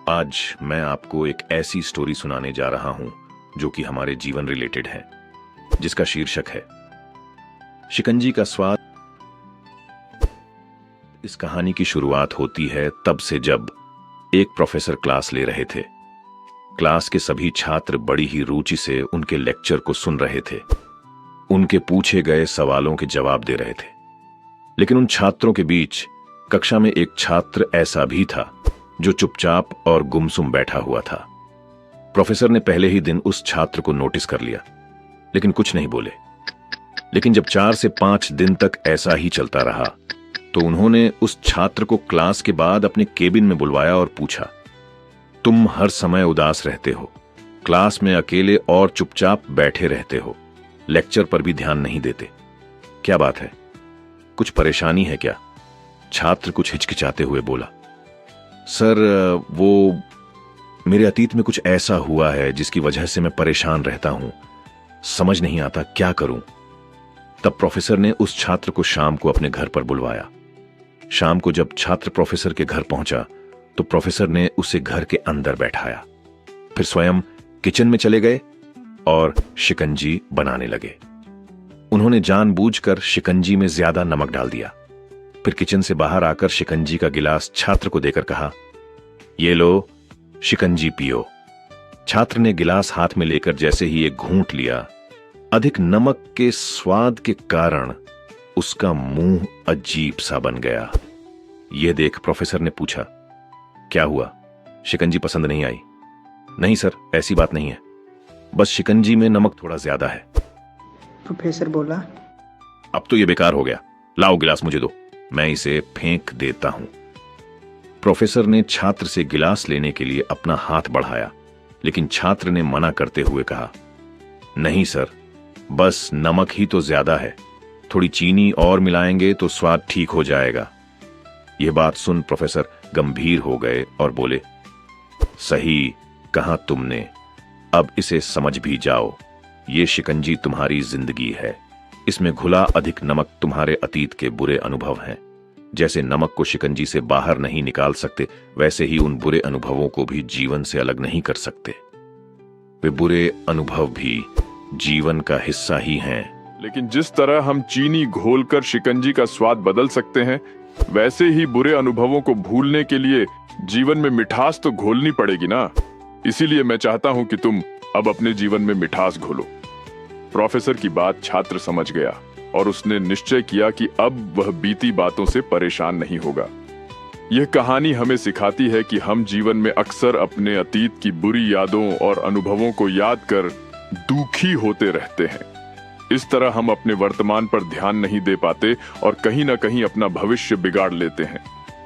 आज मैं आपको एक ऐसी स्टोरी सुनाने जा रहा हूं जो कि हमारे जीवन रिलेटेड है, जिसका शीर्षक है शिकंजी का स्वाद। इस कहानी की शुरुआत होती है तब से जब एक प्रोफेसर क्लास ले रहे थे। क्लास के सभी छात्र बड़ी ही रुचि से उनके लेक्चर को सुन रहे थे, उनके पूछे गए सवालों के जवाब दे रहे थे। लेकिन उन छात्रों के बीच कक्षा में एक छात्र ऐसा भी था जो चुपचाप और गुमसुम बैठा हुआ था। प्रोफेसर ने पहले ही दिन उस छात्र को नोटिस कर लिया, लेकिन कुछ नहीं बोले। लेकिन जब 4 से 5 दिन तक ऐसा ही चलता रहा तो उन्होंने उस छात्र को क्लास के बाद अपने केबिन में बुलवाया और पूछा, तुम हर समय उदास रहते हो, क्लास में अकेले और चुपचाप बैठे रहते हो, लेक्चर पर भी ध्यान नहीं देते, क्या बात है? कुछ परेशानी है क्या? छात्र कुछ हिचकिचाते हुए बोला, सर वो मेरे अतीत में कुछ ऐसा हुआ है जिसकी वजह से मैं परेशान रहता हूं, समझ नहीं आता क्या करूं। तब प्रोफेसर ने उस छात्र को शाम को अपने घर पर बुलवाया। शाम को जब छात्र प्रोफेसर के घर पहुंचा तो प्रोफेसर ने उसे घर के अंदर बैठाया, फिर स्वयं किचन में चले गए और शिकंजी बनाने लगे। उन्होंने जानबूझकर शिकंजी में ज्यादा नमक डाल दिया। फिर किचन से बाहर आकर शिकंजी का गिलास छात्र को देकर कहा, ये लो शिकंजी पियो। छात्र ने गिलास हाथ में लेकर जैसे ही एक घूंट लिया, अधिक नमक के स्वाद के कारण उसका मुंह अजीब सा बन गया। यह देख प्रोफेसर ने पूछा, क्या हुआ, शिकंजी पसंद नहीं आई? नहीं सर, ऐसी बात नहीं है, बस शिकंजी में नमक थोड़ा ज्यादा है। प्रोफेसर बोला, अब तो यह बेकार हो गया, लाओ गिलास मुझे दो, मैं इसे फेंक देता हूं। प्रोफेसर ने छात्र से गिलास लेने के लिए अपना हाथ बढ़ाया, लेकिन छात्र ने मना करते हुए कहा, नहीं सर, बस नमक ही तो ज्यादा है, थोड़ी चीनी और मिलाएंगे तो स्वाद ठीक हो जाएगा। यह बात सुन प्रोफेसर गंभीर हो गए और बोले, सही कहा तुमने, अब इसे समझ भी जाओ, ये शिकंजी तुम्हारी जिंदगी है, इसमें घुला अधिक नमक तुम्हारे अतीत के बुरे अनुभव हैं। जैसे नमक को शिकंजी से बाहर नहीं निकाल सकते, वैसे ही उन बुरे अनुभवों को भी जीवन से अलग नहीं कर सकते। वे बुरे अनुभव भी जीवन का हिस्सा ही हैं। लेकिन जिस तरह हम चीनी घोलकर शिकंजी का स्वाद बदल सकते हैं, वैसे ही बुरे अनुभवों को भूलने के लिए जीवन में मिठास तो घोलनी पड़ेगी ना। इसीलिए मैं चाहता हूं कि तुम अब अपने जीवन में मिठास घोलो। प्रोफेसर की बात छात्र समझ गया और उसने निश्चय किया कि अब वह बीती बातों से परेशान नहीं होगा। यह कहानी हमें सिखाती है कि हम जीवन में अक्सर अपने अतीत की बुरी यादों और अनुभवों को याद कर दुखी होते रहते हैं। इस तरह हम अपने वर्तमान पर ध्यान नहीं दे पाते और कहीं ना कहीं अपना भविष्य बिगाड़ लेते हैं।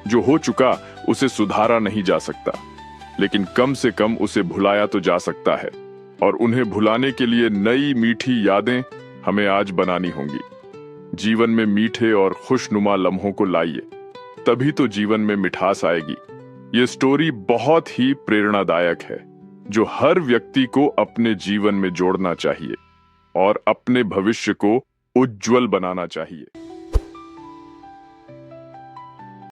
जो हो चुका उसे सुधारा नहीं जा सकता, लेकिन कम से कम उसे भुलाया तो जा सकता है, और उन्हें भुलाने के लिए नई मीठी यादें हमें आज बनानी होंगी। जीवन में मीठे और खुशनुमा लम्हों को लाइए, तभी तो जीवन में मिठास आएगी। ये स्टोरी बहुत ही प्रेरणादायक है, जो हर व्यक्ति को अपने जीवन में जोड़ना चाहिए और अपने भविष्य को उज्जवल बनाना चाहिए।